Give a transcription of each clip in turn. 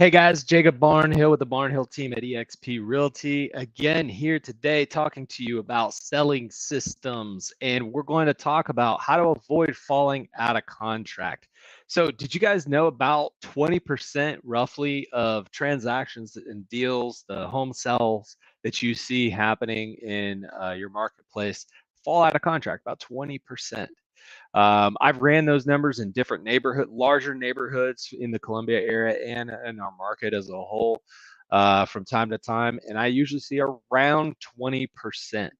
Hey guys, Jacob Barnhill with the Barnhill Team at eXp Realty. Again, here today talking to you about selling systems, and we're going to talk about how to avoid falling out of contract. So, did you guys know about 20% roughly of transactions and deals, the home sales that you see happening in your marketplace fall out of contract? About 20%. I've ran those numbers in different larger neighborhoods in the Columbia area and in our market as a whole from time to time, and I usually see around 20%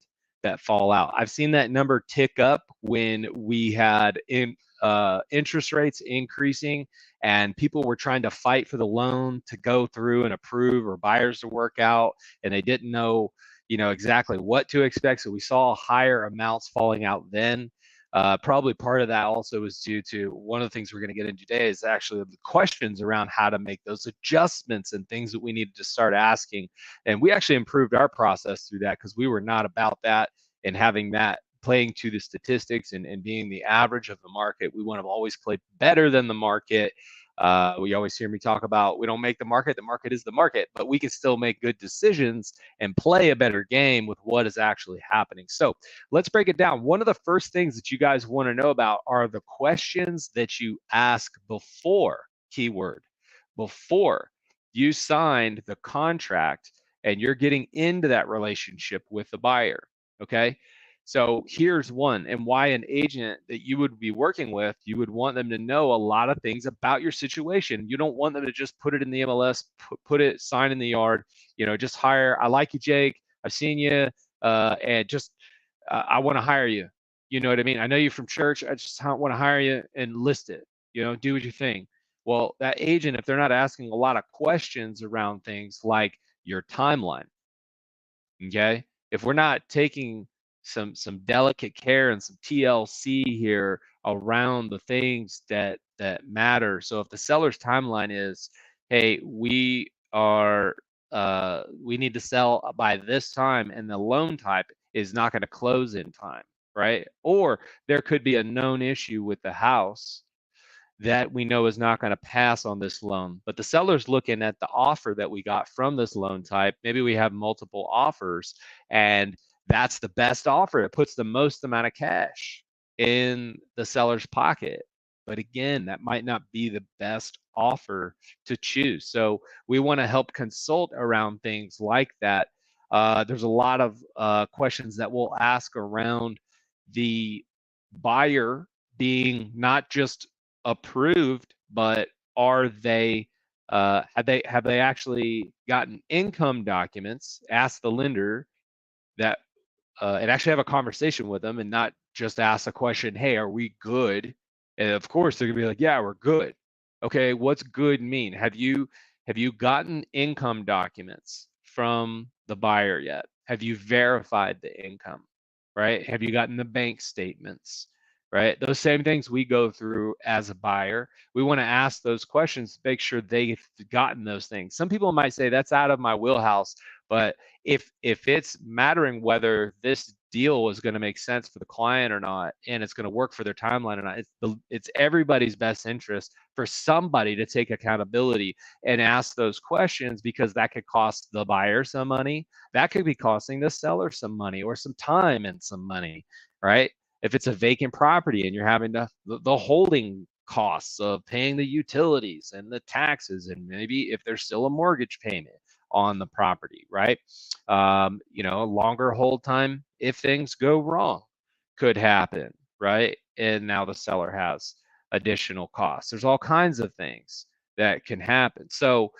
that fall out. I've seen that number tick up when we had interest rates increasing and people were trying to fight for the loan to go through and approve or buyers to work out, and they didn't know, exactly what to expect. So we saw higher amounts falling out then. Probably part of that also is due to one of the things we're going to get into today is actually the questions around how to make those adjustments and things that we needed to start asking. And we actually improved our process through that because we were not about that and having that playing to the statistics and being the average of the market. We want to always play better than the market. We always hear me talk about we don't make the market is the market, but we can still make good decisions and play a better game with what is actually happening. So let's break it down. One of the first things that you guys want to know about are the questions that you ask before, keyword, before you signed the contract and you're getting into that relationship with the buyer. Okay. So here's one, and why an agent that you would be working with, you would want them to know a lot of things about your situation. You don't want them to just put it in the MLS, put it, sign in the yard, just hire. I like you, Jake. I've seen you, and just I want to hire you. You know what I mean? I know you from church. I just want to hire you and list it. Do what you think. Well, that agent, if they're not asking a lot of questions around things like your timeline, okay, if we're not taking some delicate care and some TLC here around the things that matter. So if the seller's timeline is, hey, we need to sell by this time, and the loan type is not going to close in time, right? Or there could be a known issue with the house that we know is not going to pass on this loan. But the seller's looking at the offer that we got from this loan type. Maybe we have multiple offers, and that's the best offer. It puts the most amount of cash in the seller's pocket. But again, that might not be the best offer to choose. So we want to help consult around things like that. There's a lot of questions that we'll ask around the buyer being not just approved, but are they have they actually gotten income documents? Ask the lender that and actually have a conversation with them and not just ask a question, hey, are we good? And of course they're gonna be like, yeah, we're good. Okay, what's good mean? Have you gotten income documents from the buyer yet? Have you verified the income? Right? Have you gotten the bank statements? Right? Those same things we go through as a buyer. We want to ask those questions to make sure they've gotten those things. Some people might say that's out of my wheelhouse, but if it's mattering whether this deal is going to make sense for the client or not, and it's going to work for their timeline or not, it's everybody's best interest for somebody to take accountability and ask those questions, because that could cost the buyer some money, that could be costing the seller some money or some time and some money, right? If it's a vacant property and you're having the holding costs of paying the utilities and the taxes, and maybe if there's still a mortgage payment on the property, right? A longer hold time if things go wrong could happen, right? And now the seller has additional costs. There's all kinds of things that can happen. So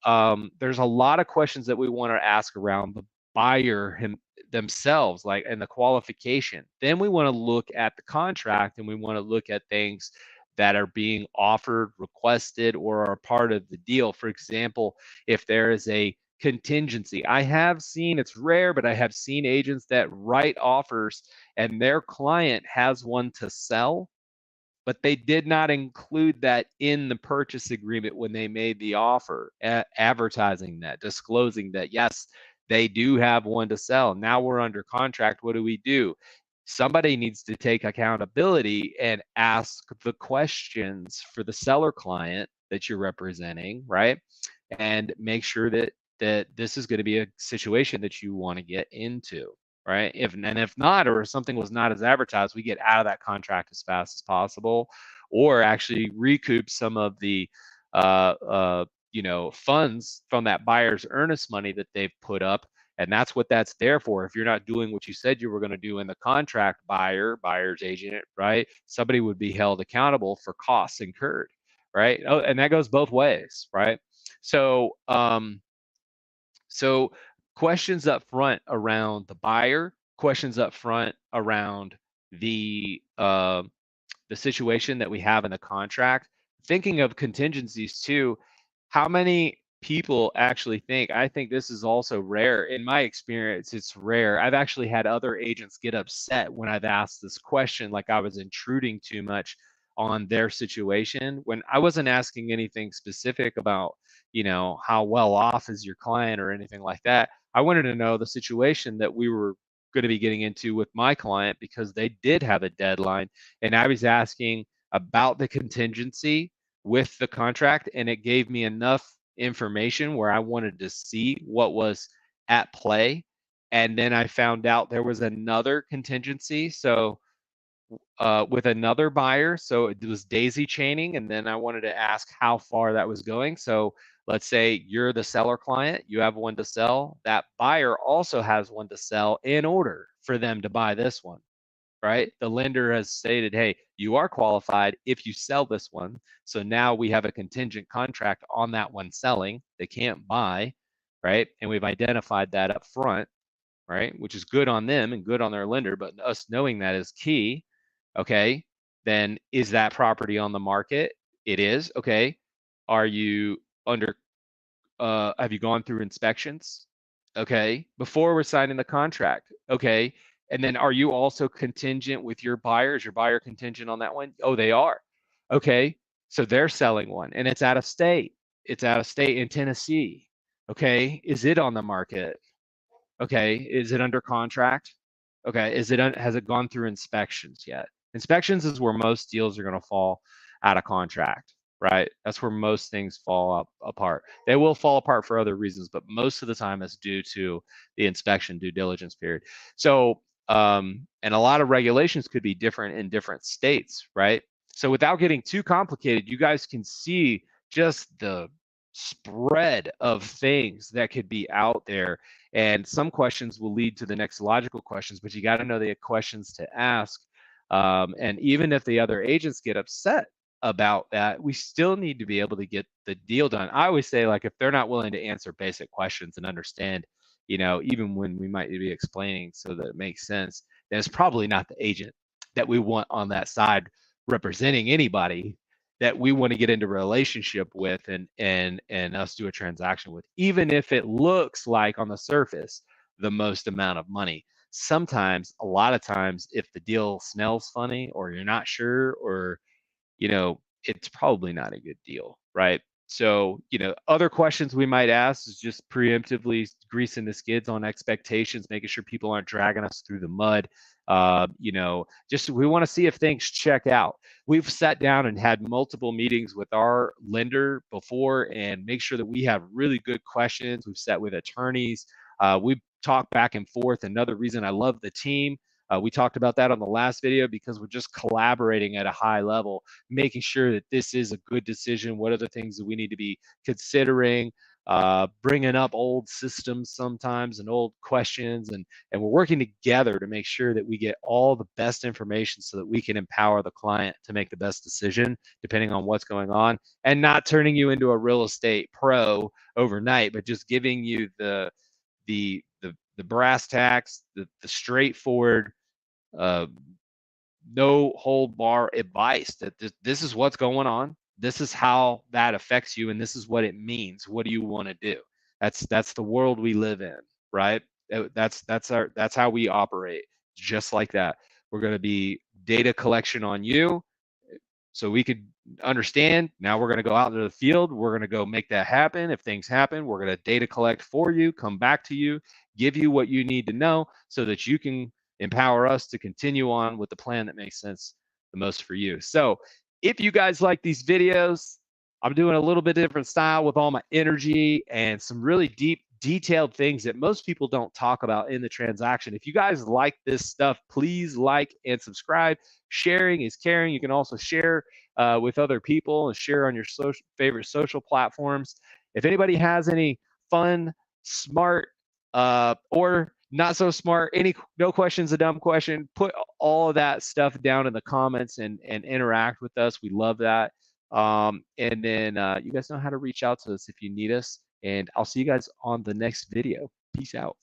there's a lot of questions that we want to ask around the buyer themselves, like, and the qualification. Then we want to look at the contract, and we want to look at things that are being offered, requested, or are part of the deal. For example, if there is a contingency, I have seen, it's rare, but I have seen agents that write offers and their client has one to sell, but they did not include that in the purchase agreement when they made the offer, advertising that, disclosing that, yes, they do have one to sell. Now we're under contract. What do? Somebody needs to take accountability and ask the questions for the seller client that you're representing, right? and make sure that this is going to be a situation that you want to get into, right? If not, or if something was not as advertised, we get out of that contract as fast as possible, or actually recoup some of the funds from that buyer's earnest money that they've put up. And that's what that's there for. If you're not doing what you said you were going to do in the contract, buyer's agent, right? Somebody would be held accountable for costs incurred, right? Oh, and that goes both ways, right? So, so questions up front around the buyer, questions up front around the uh, the situation that we have in the contract. Thinking of contingencies too, how many people actually think, I think this is also rare. In my experience, it's rare. I've actually had other agents get upset when I've asked this question, like I was intruding too much on their situation when I wasn't asking anything specific about, how well off is your client or anything like that. I wanted to know the situation that we were going to be getting into with my client because they did have a deadline, and I was asking about the contingency with the contract, and it gave me enough information where I wanted to see what was at play. And then I found out there was another contingency. So with another buyer. So it was daisy chaining. And then I wanted to ask how far that was going. So let's say you're the seller client, you have one to sell. That buyer also has one to sell in order for them to buy this one, right? The lender has stated, hey, you are qualified if you sell this one. So now we have a contingent contract on that one selling. They can't buy, right? And we've identified that up front, right? Which is good on them and good on their lender, but us knowing that is key. Okay, then is that property on the market? It is. Okay, are you under? Have you gone through inspections? Okay, before we're signing the contract. Okay, and then are you also contingent with your buyer? Is your buyer contingent on that one? Oh, they are. Okay, so they're selling one, and it's out of state. It's out of state in Tennessee. Okay, is it on the market? Okay, is it under contract? Okay, has it gone through inspections yet? Inspections is where most deals are going to fall out of contract, right? That's where most things fall apart. They will fall apart for other reasons, but most of the time it's due to the inspection due diligence period. So, and a lot of regulations could be different in different states, right? So without getting too complicated, you guys can see just the spread of things that could be out there, and some questions will lead to the next logical questions, but you got to know the questions to ask. And even if the other agents get upset about that, we still need to be able to get the deal done. I always say, like, if they're not willing to answer basic questions and understand, even when we might be explaining so that it makes sense, then it's probably not the agent that we want on that side representing anybody that we want to get into a relationship with and us do a transaction with, even if it looks like on the surface the most amount of money. Sometimes, a lot of times, if the deal smells funny or you're not sure, or it's probably not a good deal, right? So, other questions we might ask is just preemptively greasing the skids on expectations, making sure people aren't dragging us through the mud. Just we want to see if things check out. We've sat down and had multiple meetings with our lender before and make sure that we have really good questions. We've sat with attorneys. We've talked back and forth. Another reason I love the team. We talked about that on the last video because we're just collaborating at a high level, making sure that this is a good decision. What are the things that we need to be considering? Bringing up old systems sometimes and old questions, and we're working together to make sure that we get all the best information so that we can empower the client to make the best decision depending on what's going on, and not turning you into a real estate pro overnight, but just giving you the brass tacks, the straightforward, uh, no hold bar advice that this is what's going on. This is how that affects you, and this is what it means. What do you want to do? That's the world we live in, right? That's how we operate. Just like that. We're going to be data collection on you, so we could understand. Now we're going to go out into the field. We're going to go make that happen. If things happen, we're going to data collect for you, come back to you, give you what you need to know so that you can empower us to continue on with the plan that makes sense the most for you. So if you guys like these videos, I'm doing a little bit different style with all my energy and some really deep, detailed things that most people don't talk about in the transaction. If you guys like this stuff, please like and subscribe. Sharing is caring. You can also share with other people and share on your favorite social platforms. If anybody has any fun, smart, or not so smart, no question's a dumb question, put all of that stuff down in the comments and interact with us. We love that. And then you guys know how to reach out to us if you need us. And I'll see you guys on the next video. Peace out.